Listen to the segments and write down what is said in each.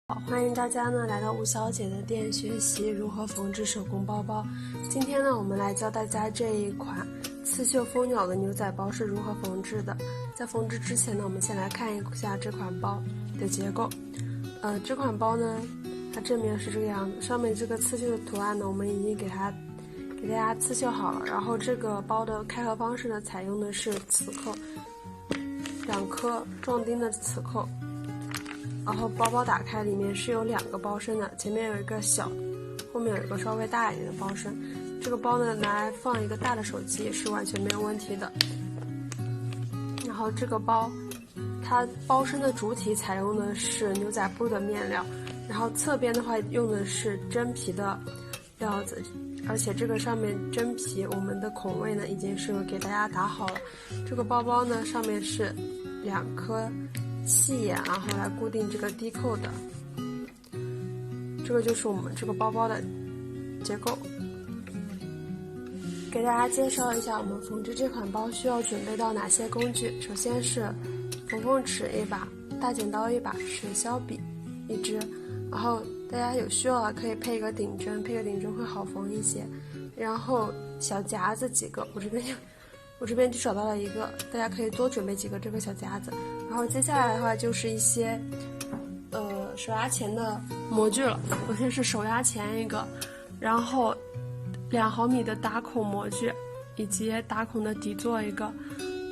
好，欢迎大家呢来到吴小姐的店学习如何缝制手工包包。今天呢，我们来教大家这一款刺绣蜂鸟的牛仔包是如何缝制的。在缝制之前呢，我们先来看一下这款包的结构。这款包呢，它正面是这个样子，上面这个刺绣的图案呢，我们已经给大家刺绣好了。然后这个包的开合方式呢，采用的是磁扣，2颗壮丁的磁扣。然后包包打开，里面是有2个包身的，前面有一个小，后面有一个稍微大一点的包身。这个包呢，拿来放一个大的手机也是完全没有问题的。然后这个包，它包身的主体采用的是牛仔布的面料，然后侧边的话用的是真皮的料子，而且这个上面真皮我们的孔位呢已经是给大家打好了。这个包包呢上面是2颗细眼，然后来固定这个低扣的。这个就是我们这个包包的结构。给大家介绍一下我们缝制这款包需要准备到哪些工具。首先是缝缝尺1把，大剪刀1把，水削笔1支，然后大家有需要啊可以配个顶针，配个顶针会好缝一些。然后小夹子几个，我这边就找到了一个，大家可以多准备几个这个小夹子。然后接下来的话就是一些手压钳的模具了。首先是手压钳1个，然后2毫米的打孔模具，以及打孔的底座1个，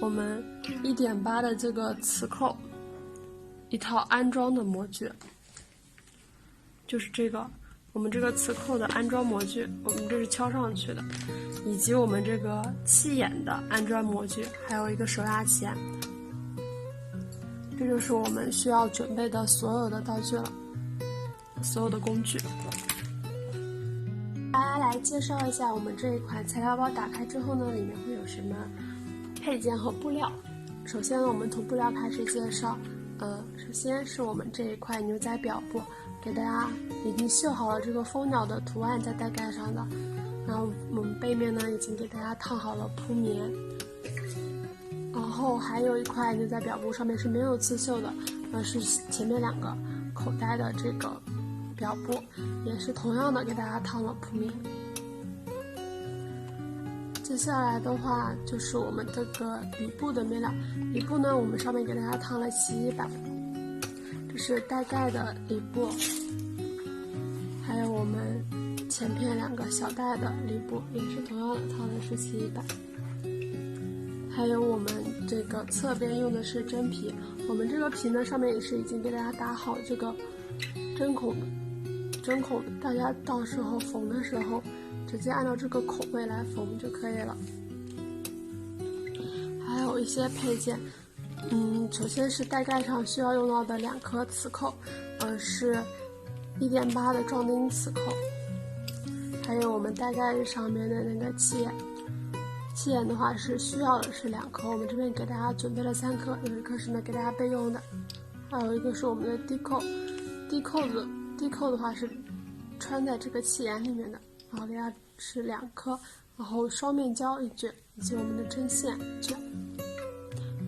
我们1.8的这个磁扣，一套安装的模具，就是这个我们这个磁扣的安装模具，我们这是敲上去的，以及我们这个气眼的安装模具，还有一个手压钳。这就是我们需要准备的所有的道具了，所有的工具。大家来介绍一下我们这一款材料包，打开之后呢，里面会有什么配件和布料。首先呢，我们从布料开始介绍。首先是我们这一块牛仔表布，给大家已经绣好了这个蜂鸟的图案在带盖上的。然后我们背面呢，已经给大家烫好了铺棉。然后还有一块牛仔表布，上面是没有刺绣的，是前面2个口袋的这个表布，也是同样的给大家烫了铺棉。接下来的话就是我们这个里布的面料，里布呢我们上面给大家烫了洗衣板，这是带盖的里布，还有我们前片2个小袋的里布，也是同样的烫的是洗衣板。还有我们这个侧边用的是真皮，我们这个皮呢上面也是已经给大家打好这个针孔的，大家到时候缝的时候直接按照这个孔位来缝就可以了。还有一些配件，首先是带盖上需要用到的2颗磁扣，是1.8的壮丁磁扣，还有我们带盖上面的那个气眼。气眼的话是需要的是2颗，我们这边给大家准备了3颗，有1颗是给大家备用的，还有一个是我们的低扣，低扣的话是穿在这个气眼里面的，然后给大家是2颗，然后双面胶1卷，以及我们的针线1卷。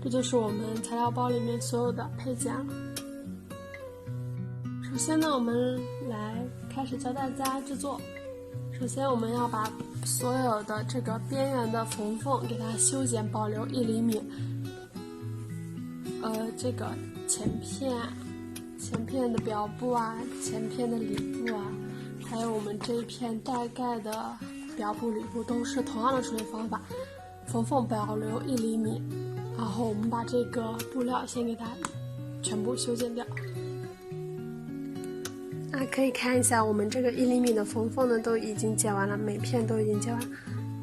这就是我们材料包里面所有的配件了。首先呢，我们来开始教大家制作。首先我们要把所有的这个边缘的缝缝给它修剪，保留1厘米。这个前片的表布啊，前片的里布啊，还有我们这一片带盖的表布里布都是同样的处理方法，缝缝保留1厘米，然后我们把这个布料先给它全部修剪掉。可以看一下我们这个1厘米的缝缝呢都已经剪完了，每片都已经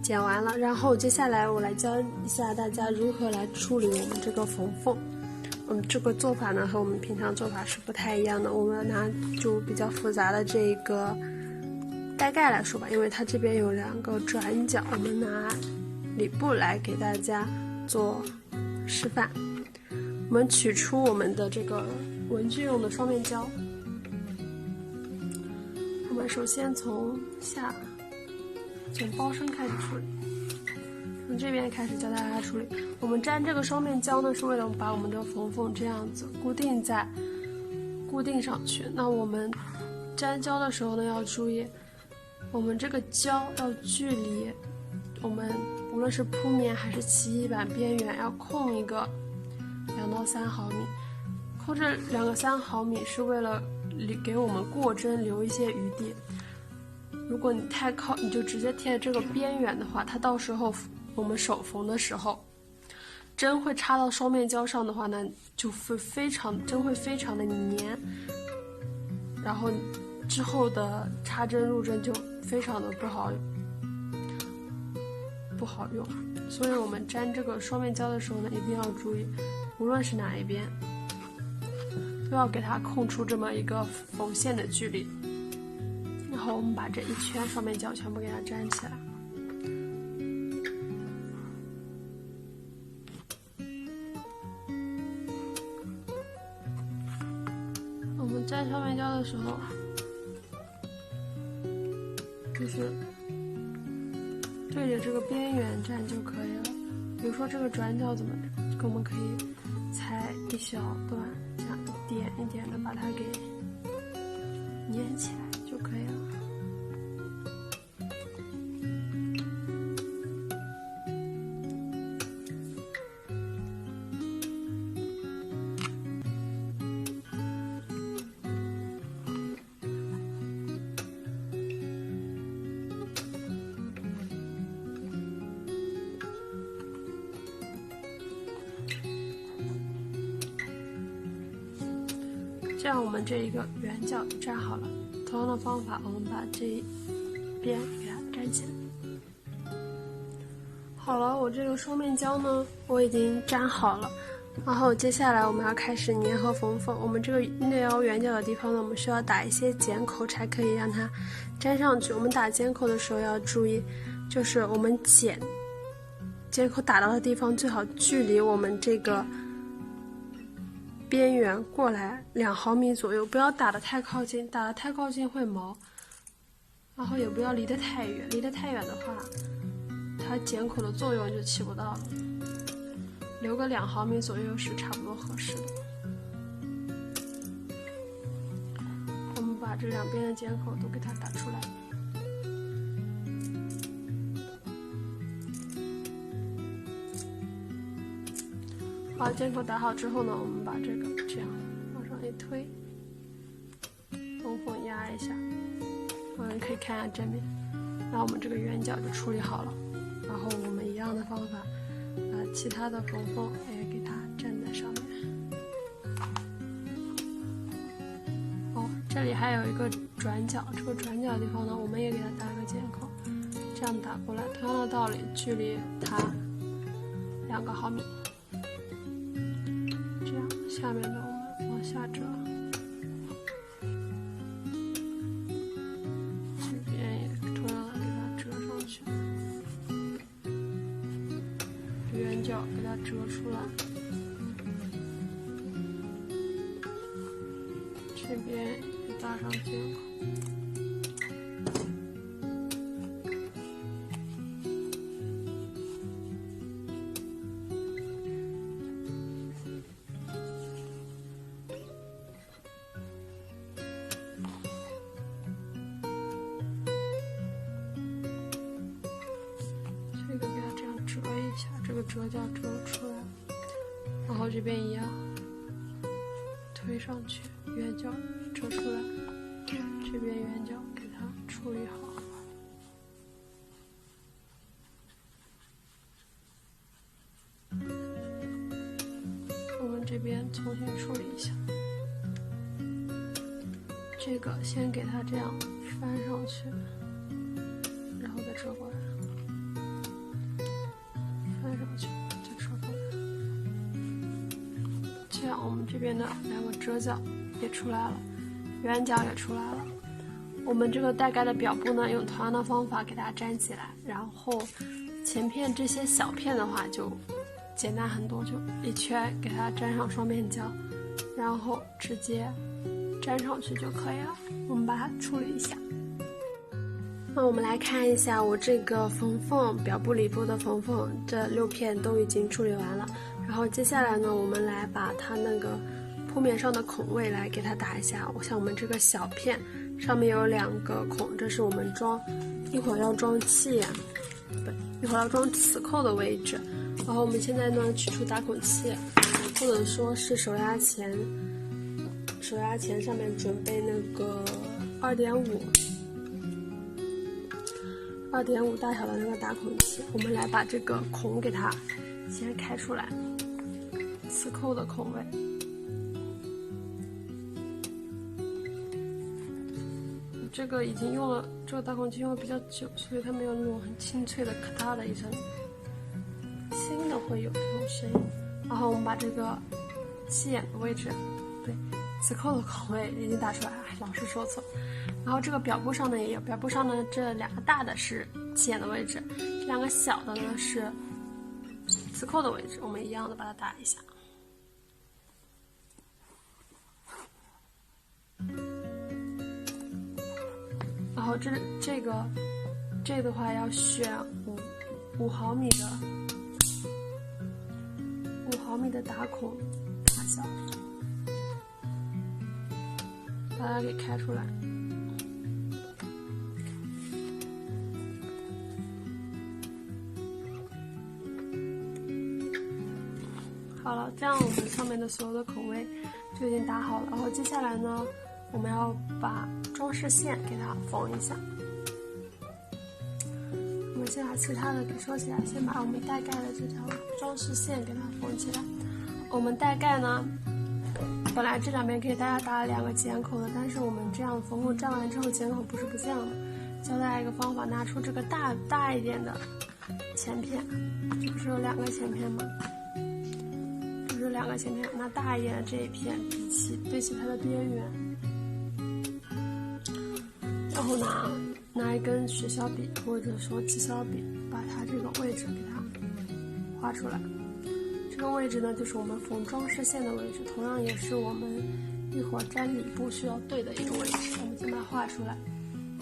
剪完了。然后接下来我来教一下大家如何来处理我们这个缝缝。这个做法呢和我们平常做法是不太一样的。我们拿就比较复杂的这个带盖来说吧，因为它这边有2个转角，我们拿里布来给大家做示范。我们取出我们的这个文具用的双面胶，我们首先从包身开始处理，从这边开始教大家处理。我们粘这个双面胶呢，是为了把我们的缝缝这样子固定固定上去。那我们粘胶的时候呢，要注意，我们这个胶要距离我们无论是铺面还是奇异板边缘要空一个2到3毫米。空这2个3毫米是为了给我们过针留一些余地。如果你太靠，你就直接贴这个边缘的话，它到时候我们手缝的时候，针会插到双面胶上的话呢，就会针会非常的黏，然后之后的插针入针就非常的不好用。所以我们粘这个双面胶的时候呢，一定要注意，无论是哪一边，都要给它空出这么一个缝线的距离。然后我们把这一圈双面胶全部给它粘起来。我们粘双面胶的时候，就是对着这个边缘粘就可以了。比如说这个转角怎么，我们可以裁一小段，这样一点一点的把它给粘起来就可以了。这样我们这一个圆角粘好了。同样的方法，我们把这一边给它粘起来。好了，我这个双面胶呢，我已经粘好了。然后接下来我们要开始粘合缝缝。我们这个内凹圆角的地方呢，我们需要打一些剪口，才可以让它粘上去。我们打剪口的时候要注意，就是我们剪口打到的地方最好距离我们这个边缘过来2毫米左右，不要打得太靠近，打得太靠近会毛。然后也不要离得太远，离得太远的话，它剪口的作用就起不到了。留个2毫米左右是差不多合适的。我们把这两边的剪口都给它打出来。好，剪口打好之后呢，我们把这个这样往上一推，缝压一下，可以看一下正面，然后我们这个圆角就处理好了。然后我们一样的方法，把其他的缝也给它粘在上面。这里还有一个转角，这个转角的地方呢，我们也给它打个剪口，这样打过来，同样的道理，距离它2个毫米。下面的我们往下折，这边也同样的给它折上去，这圆角给它折出来，这边也打上剪口。这个折角折出来，然后这边一样推上去，圆角折出来，这边圆角给它处理好。我们这边重新处理一下，这个先给它这样翻上去，然后再折过来。这样我们这边的2个折角也出来了，圆角也出来了。我们这个带盖的表布呢，用同样的方法给它粘起来，然后前片这些小片的话就简单很多，就一圈给它粘上双面胶，然后直接粘上去就可以了。我们把它处理一下。那我们来看一下我这个缝缝表布里部的缝缝，这6片都已经处理完了。然后接下来呢，我们来把它那个铺面上的孔位来给它打一下。像我们这个小片上面有2个孔，这是我们一会儿要装气眼，一会儿要装磁扣的位置。然后我们现在呢取出打孔器，或者说是手压钳上面准备那个2.5大小的那个打孔器，我们来把这个孔给它先开出来，磁扣的孔位。这个已经用了，这个打孔器用了比较久，所以它没有那种很清脆的咔嗒的一声，新的会有这种声音。然后我们把这个气眼的位置，对，磁扣的孔位已经打出来，老是说错。然后这个表布上呢也有，表布上呢这2个大的是气眼的位置，这2个小的呢是磁扣的位置，我们一样的把它打一下。然后这个的话要选5毫米的打孔大小，把它给开出来。好了，这样我们上面的所有的孔位就已经打好了。然后接下来呢，我们要把装饰线给它缝一下。我们先把其他的给收起来，先把我们带盖的这条装饰线给它缝起来。我们带盖呢，本来这2边给大家打了2个剪口的，但是我们这样缝口粘完之后，剪口不是不见了。教大家一个方法，拿出这个大一点的前片，这不是有2个前片吗？这不是2个前片，拿大一点的这一片对齐它的边缘。然后拿一根学削笔或者说记削笔，把它这个位置给它画出来。这个位置呢，就是我们缝装饰线的位置，同样也是我们一会儿粘里布需要对的一种位置。我们先把它画出来，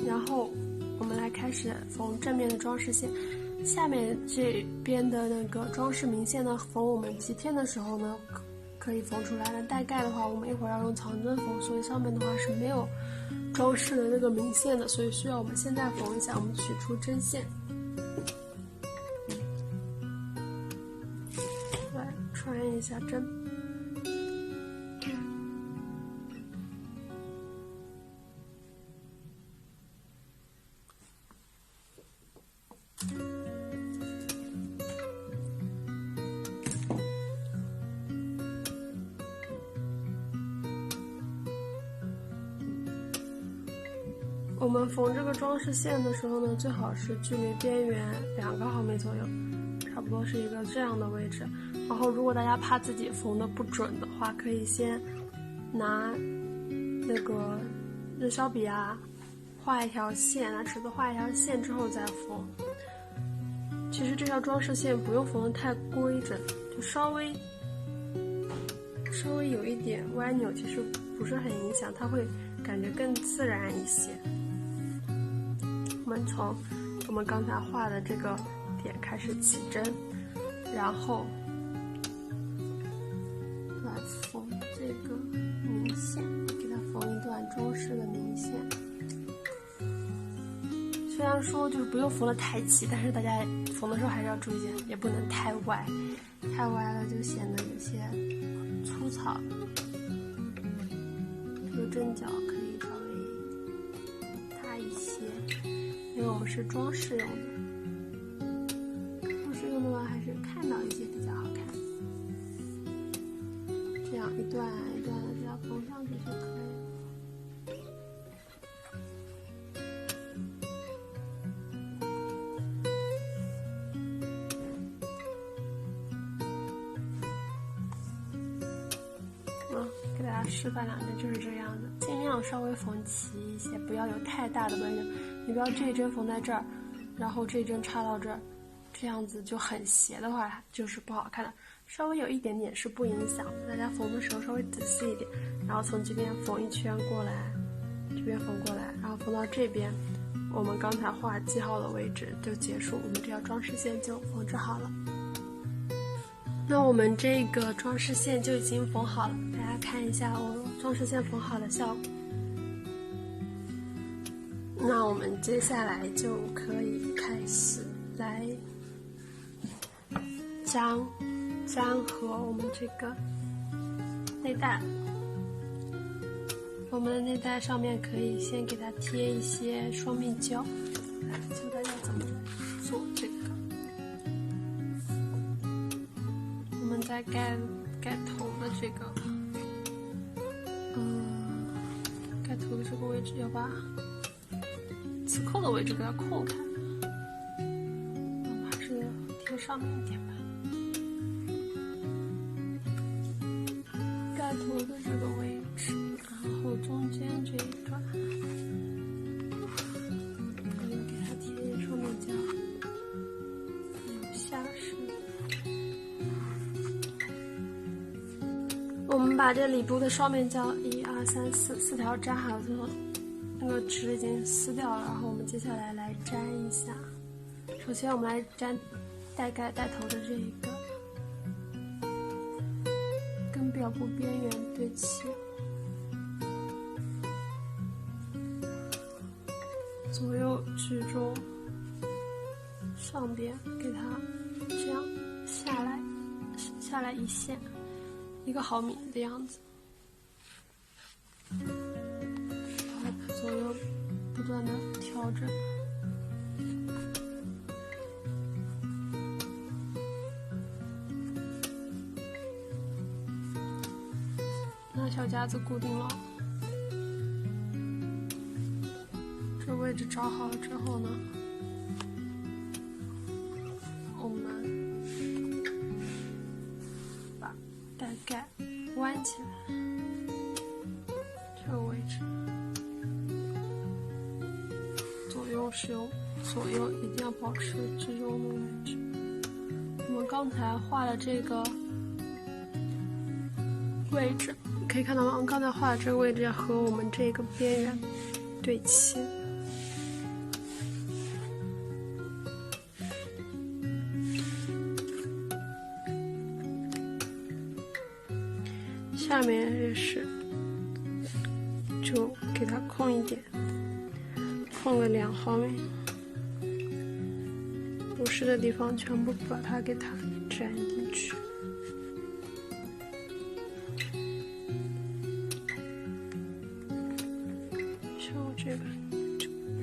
然后我们来开始缝正面的装饰线。下面这边的那个装饰明线呢，缝我们极片的时候呢可以缝出来。那带盖的话，我们一会儿要用藏针缝，所以上面的话是没有装饰的那个明线的，所以需要我们现在缝一下。我们取出针线，来穿一下针。我们缝这个装饰线的时候呢，最好是距离边缘2个毫米左右，差不多是一个这样的位置。然后如果大家怕自己缝的不准的话，可以先拿那个日削笔啊画一条线，拿尺子画一条线之后再缝。其实这条装饰线不用缝的太规整，就稍微有一点歪扭，其实不是很影响，它会感觉更自然一些。我们从我们刚才画的这个点开始起针，然后来缝这个明线，给它缝一段装饰的明线。虽然说就是不用缝得太齐，但是大家缝的时候还是要注意一点，也不能太歪，太歪了就显得有些粗糙。这个针脚可以稍微大一些，因为我们是装饰用的。装饰用的话，还是看到一些比较好看。这样一段一段的这样缝上去就可以了。给大家示范两遍，就是这样的，尽量稍微缝齐一些，不要有太大的弯扭。你不要这一针缝在这儿，然后这一针插到这儿，这样子就很斜的话就是不好看的。稍微有一点点是不影响的，大家缝的时候稍微仔细一点，然后从这边缝一圈过来，这边缝过来，然后缝到这边，我们刚才画记号的位置就结束，我们这条装饰线就缝制好了。那我们这个装饰线就已经缝好了，大家看一下我装饰线缝好的效果。那我们接下来就可以开始来粘合我们这个内袋。我们的内袋上面可以先给它贴一些双面胶，来教大家怎么做这个。我们在盖头的这个，盖头的这个位置要把磁扣的位置给它扣开，我们还是贴上面一点吧。盖头的这个位置，然后中间这一段可以给它贴一些双面胶，还有下身。我们把这里部的双面胶1、2、3、4条粘好之后，那个纸已经撕掉了，然后我们接下来粘一下。首先我们来粘带头的这一个，跟表布边缘对齐，左右居中，上边给它这样下来一线，1毫米的样子。左右不断的调整，拿小夹子固定了。这位置找好了之后呢，我们把带盖弯起来，这个位置。左右一定要保持居中的位置。我们刚才画的这个位置，可以看到我们刚才画的这个位置和我们这个边缘对齐。下面也是，就给它空一点。空个2毫米，不湿的地方全部把它给它粘进去。像我这个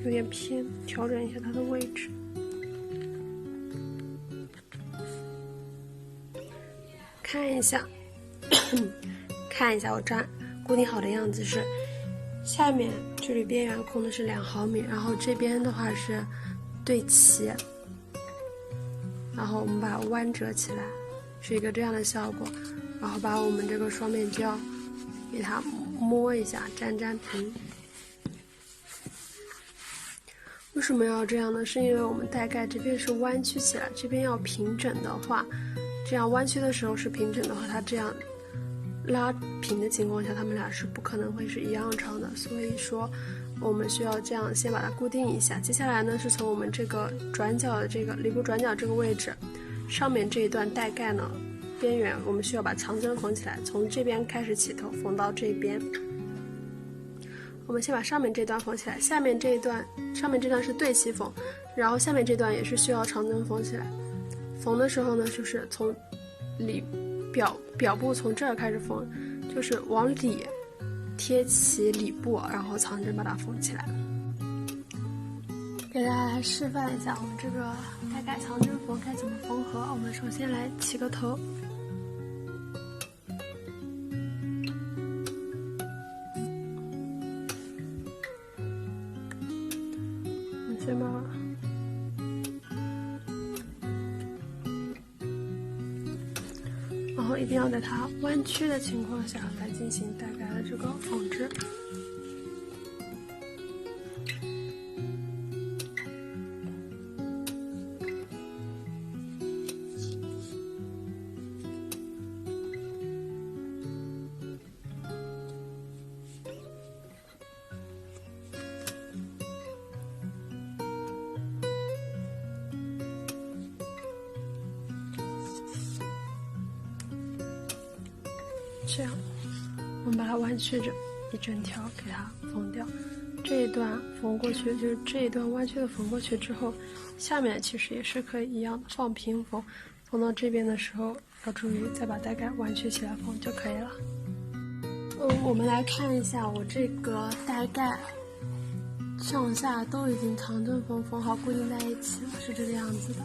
有点偏，调整一下它的位置。看一下，看一下我固定好的样子是。下面这里边缘空的是2毫米，然后这边的话是对齐，然后我们把它弯折起来，是一个这样的效果。然后把我们这个双面胶给它摸一下，粘平。为什么要这样呢？是因为我们带盖这边是弯曲起来，这边要平整的话，这样弯曲的时候是平整的话，它这样拉平的情况下，它们俩是不可能会是一样长的，所以说我们需要这样先把它固定一下。接下来呢，是从我们这个转角的这个里部转角这个位置，上面这一段带盖呢边缘，我们需要把长针缝起来，从这边开始起头缝到这边。我们先把上面这段缝起来，下面这段是对齐缝，然后下面这段也是需要长针缝起来。缝的时候呢，就是从表部从这儿开始缝，就是往里贴齐里部，然后长针把它缝起来。给大家来示范一下我们这个带盖长针缝该怎么缝合。我们首先来起个头，我们先把然后一定要在它弯曲的情况下来进行带盖的这个缝制。这样，们把它弯曲着一整条给它缝掉。这一段缝过去，就是这一段弯曲的缝过去之后，下面其实也是可以一样的放平缝，缝到这边的时候要注意再把带盖弯曲起来缝就可以了。我们来看一下我这个带盖上下都已经长针缝好固定在一起了，是这个样子的。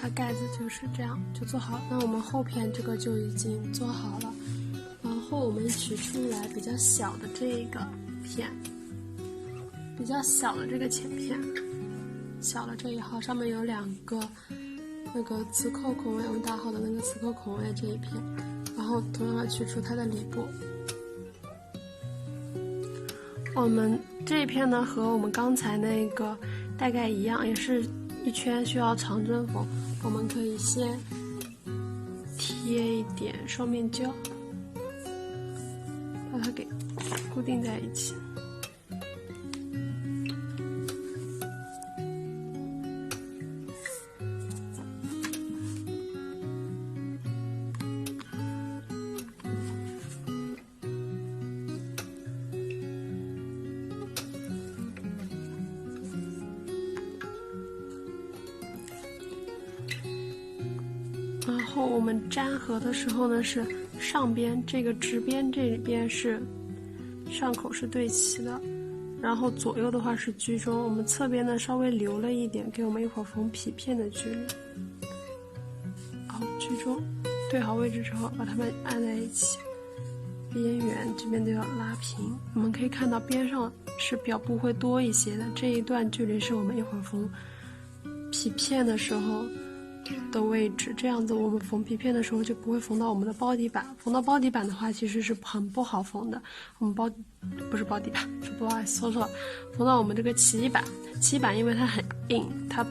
它盖子就是这样就做好了。那我们后片这个就已经做好了，然后我们取出来比较小的这一个片，比较小的这个前片，小的这一号上面有2个那个磁扣孔位，我们打好的那个磁扣孔位这一片，然后同样要取出它的里部。我们这一片呢和我们刚才那个带盖一样，也是一圈需要长针缝。我们可以先贴一点双面胶，把它给固定在一起。然后我们粘合的时候呢，是上边这个直边这边是上口是对齐的，然后左右的话是居中，我们侧边呢稍微留了一点，给我们一会儿缝皮片的距离。然后居中，对好位置之后，把它们按在一起，边缘这边都要拉平。我们可以看到边上是表布会多一些的，这一段距离是我们一会儿缝皮片的时候的位置，这样子我们缝皮片的时候就不会缝到我们的包底板。缝到包底板的话其实是很不好缝的，我们不是包底板，是不好意思说错了，缝到我们这个起板因为它很硬，它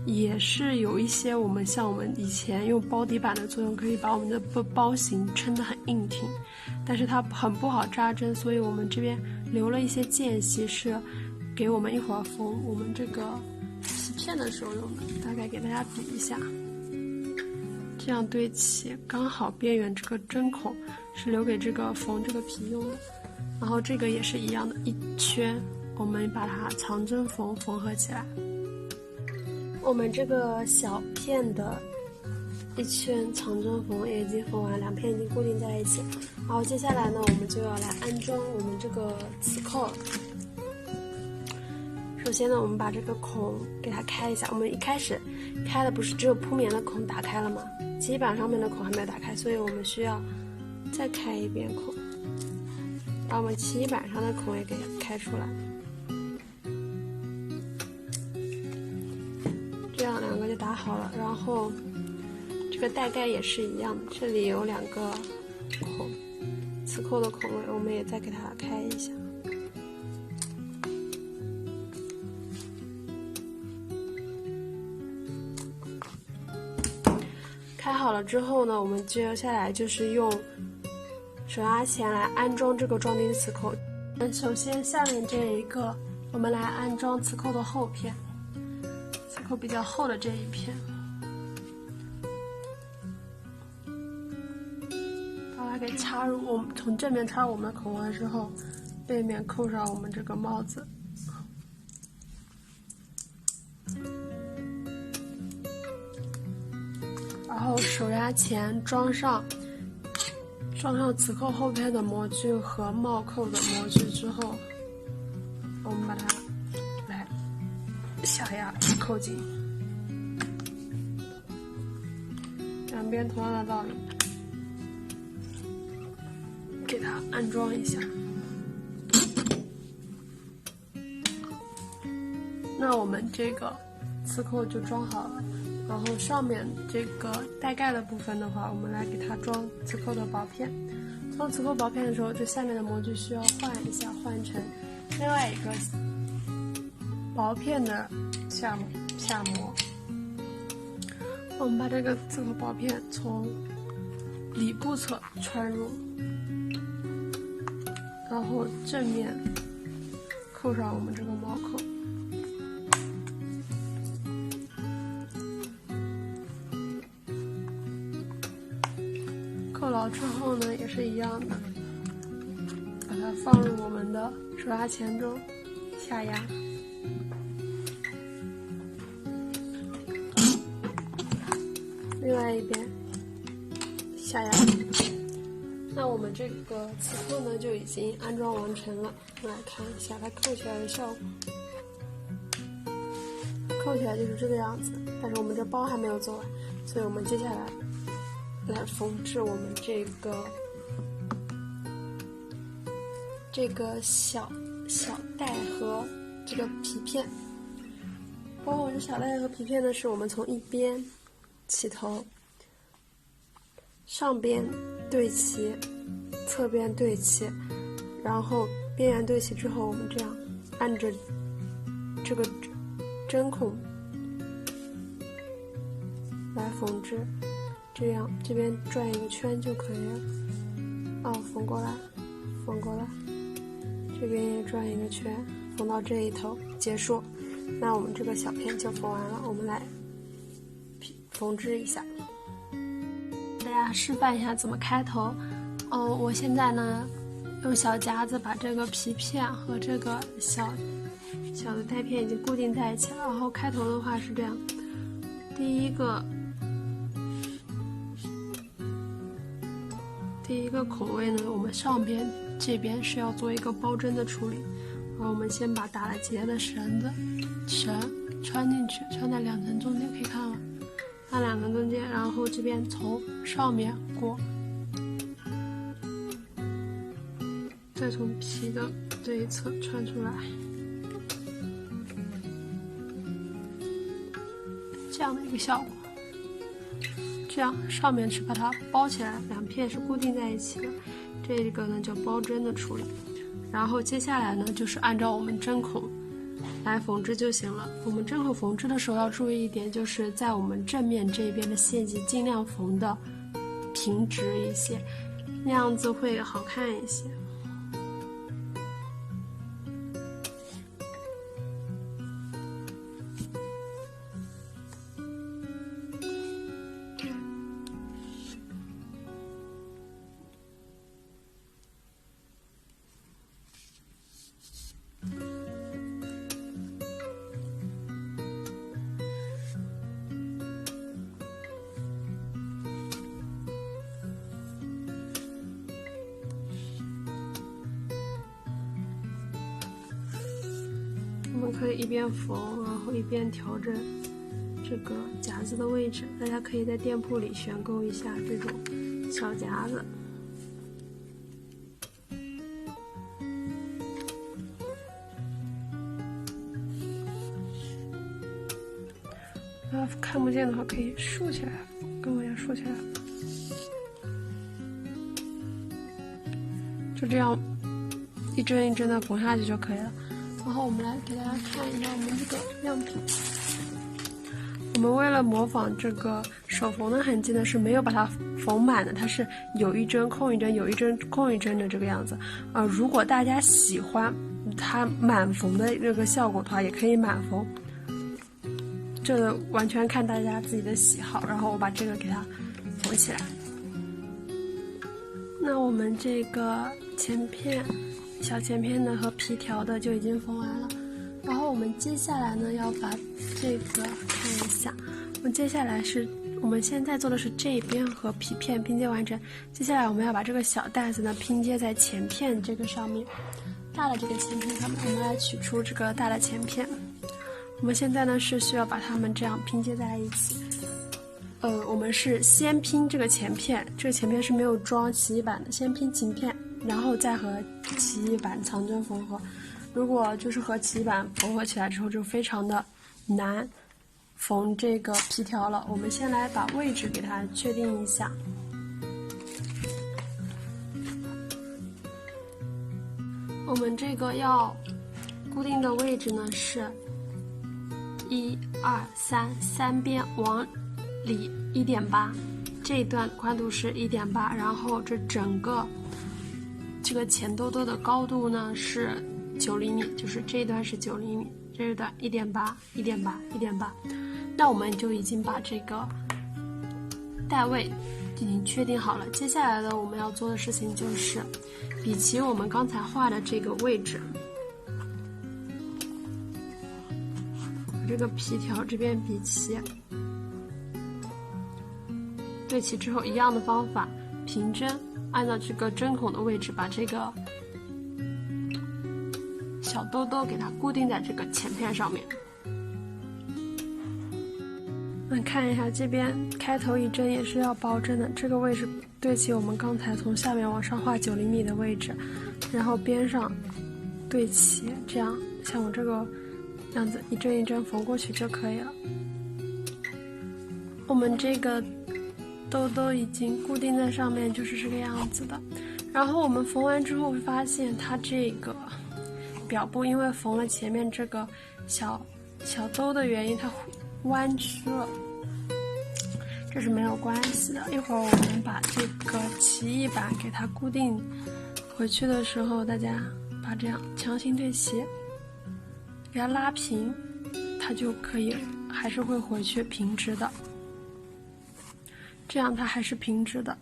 也是有一些我们像我们以前用包底板的作用，可以把我们的包型撑得很硬挺，但是它很不好扎针，所以我们这边留了一些间隙，是给我们一会儿缝我们这个皮片的时候用的，大概给大家比一下，这样对齐，刚好边缘这个针孔是留给这个缝这个皮用的。然后这个也是一样的，一圈我们把它长针缝合起来。我们这个小片的一圈长针缝也已经缝完，2片已经固定在一起。然后接下来呢，我们就要来安装我们这个磁扣了。首先呢，我们把这个孔给它开一下。我们一开始开的不是只有铺棉的孔打开了吗？基板上面的孔还没有打开，所以我们需要再开一遍孔，把我们基板上的孔也给开出来。这样2个就打好了。然后这个带盖也是一样的，这里有2个孔，磁扣的孔位，我们也再给它开一下。开好了之后呢，我们接下来就是用手压钳来安装这个装钉磁扣。首先下面这一个，我们来安装磁扣的后片，磁扣比较厚的这一片，把它给插入。我们从正面插入我们的孔位之后，背面扣上我们这个帽子。然后手压钳装上磁扣后片的模具和帽扣的模具之后，我们把它来下压扣紧，两边同样的道理，给它安装一下。那我们这个磁扣就装好了。然后上面这个带盖的部分的话，我们来给它装磁扣的薄片。装磁扣薄片的时候，这下面的模具需要换一下，换成另外一个薄片的下模。我们把这个磁扣薄片从里部侧穿入，然后正面扣上我们这个帽扣。扣牢好之后呢，也是一样的，把它放入我们的手压钳中下压。另外一边下压。那我们这个磁扣呢就已经安装完成了。我们来看一下它扣起来的效果。扣起来就是这个样子，但是我们这包还没有做完，所以我们接下来缝制我们这个小带和这个皮片。包括这小带和皮片呢，是我们从一边起头，上边对齐，侧边对齐，然后边缘对齐之后，我们这样按着这个针孔来缝制，这样这边转一个圈就可以了。缝过来，缝过来，这边也转一个圈，缝到这一头结束。那我们这个小片就缝完了，我们来缝制一下。大家示范一下怎么开头。我现在呢用小夹子把这个皮片和这个小的带片已经固定在一起了。然后开头的话是这样，第一个孔位呢，我们上边这边是要做一个包针的处理。然后我们先把打了结的绳穿进去，穿在两层中间，可以看了，穿两层中间，然后这边从上面过，再从皮的这一侧穿出来，这样的一个效果。这样上面是把它包起来，两片是固定在一起的，这个呢叫包针的处理。然后接下来呢就是按照我们针孔来缝制就行了。我们针孔缝制的时候要注意一点，就是在我们正面这边的线迹尽量缝的平直一些，那样子会好看一些。我们可以一边缝，然后一边调整这个夹子的位置。大家可以在店铺里选购一下这种小夹子。看不见的话可以竖起来，跟我一样竖起来，就这样一针一针的缝下去就可以了。然后我们来给大家看一下我们这个样品。我们为了模仿这个手缝的痕迹呢，是没有把它缝满的，它是有一针空一针，有一针空一针的这个样子。如果大家喜欢它满缝的这个效果的话，也可以满缝，这完全看大家自己的喜好。然后我把这个给它缝起来。那我们这个小前片的和皮条的就已经缝完了。然后我们接下来呢要把这个看一下，我们现在做的是这边和皮片拼接完成。接下来我们要把这个小带子呢拼接在前片这个上面，大的这个前片上面，我们来取出这个大的前片。我们现在呢是需要把它们这样拼接在一起。我们是先拼这个前片，这个前片是没有装奇异板的，先拼前片，然后再和奇异板藏针缝合。如果就是和奇异板缝合起来之后，就非常的难缝这个皮条了。我们先来把位置给它确定一下。我们这个要固定的位置呢是1、2、3，三边往里1.8，这一段宽度是1.8，然后这整个这个前兜兜的高度呢是9厘米，就是这一段是9厘米，这一段1.8，1.8，1.8。那我们就已经把这个带位已经确定好了。接下来的我们要做的事情就是比齐我们刚才画的这个位置，把这个皮条这边比齐，对齐之后一样的方法，平针，按照这个针孔的位置把这个小兜兜给它固定在这个前片上面。看一下这边开头一针也是要包针的，这个位置对齐我们刚才从下面往上画9厘米的位置，然后边上对齐，这样像我这个样子一针一针缝过去就可以了。我们这个兜兜已经固定在上面，就是这个样子的。然后我们缝完之后会发现它这个表布因为缝了前面这个小兜的原因，它弯曲了，这是没有关系的。一会儿我们把这个奇异板给它固定回去的时候，大家把这样强行对齐，给它拉平，它就可以还是会回去平直的，这样它还是平直的。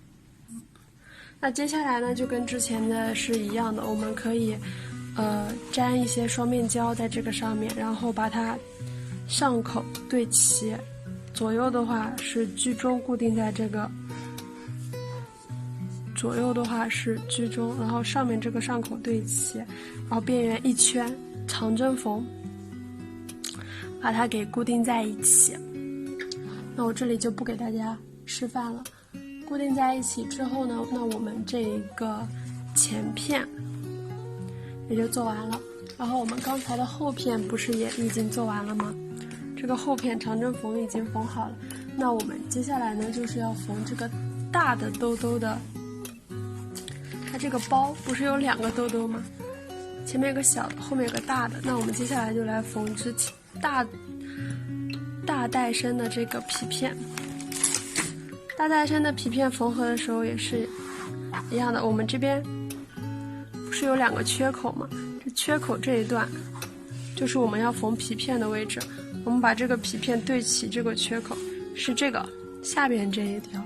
那接下来呢，就跟之前的是一样的，我们可以粘一些双面胶在这个上面，然后把它上口对齐，左右的话是居中固定在这个，左右的话是居中，然后上面这个上口对齐，然后边缘一圈长针缝，把它给固定在一起。那我这里就不给大家示范了。固定在一起之后呢，那我们这一个前片也就做完了。然后我们刚才的后片不是也已经做完了吗？这个后片长针缝已经缝好了。那我们接下来呢，就是要缝这个大的兜兜的。它这个包不是有2个兜兜吗？前面有个小的，后面有个大的。那我们接下来就来缝制大带身的这个皮片。大带身的皮片缝合的时候也是一样的，我们这边不是有2个缺口吗？这缺口这一段就是我们要缝皮片的位置，我们把这个皮片对齐这个缺口，是这个下边这一条，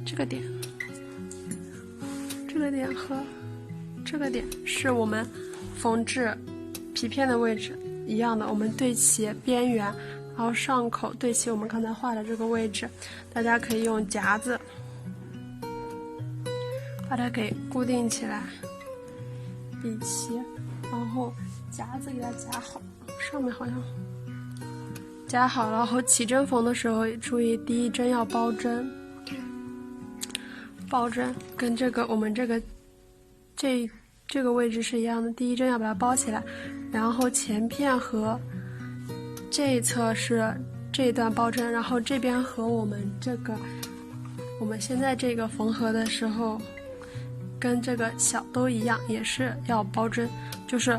这个点和这个点是我们缝制皮片的位置一样的，我们对齐边缘，然后上口对齐我们刚才画的这个位置，大家可以用夹子把它给固定起来，比齐，然后夹子给它夹好，上面好像夹好了，然后起针缝的时候也注意第一针要包针，跟这个我们这个位置是一样的，第一针要把它包起来，然后前片和这一侧是这一段包针，然后这边和我们现在这个缝合的时候跟这个小兜一样，也是要包针，就是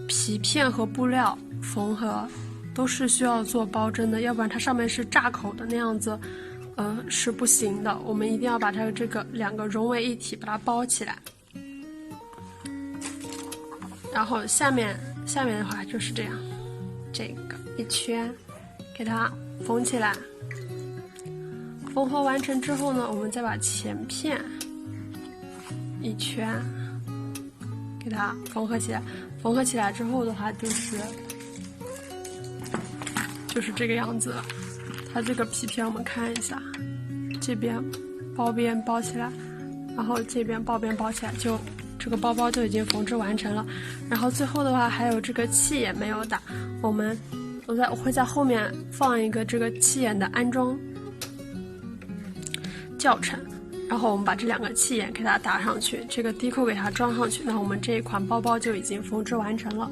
皮片和布料缝合都是需要做包针的，要不然它上面是炸口的那样子是不行的，我们一定要把它这个2个融为一体，把它包起来。然后下面的话就是这样，这个一圈给它缝起来。缝合完成之后呢，我们再把前片一圈给它缝合起来。缝合起来之后的话就是这个样子了。它这个皮片我们看一下，这边包边包起来，然后这边包边包起来，就这个包包就已经缝制完成了。然后最后的话还有这个气眼没有打，我会在后面放一个这个气眼的安装教程，然后我们把这2个气眼给它打上去，这个低扣给它装上去，那我们这一款包包就已经缝制完成了。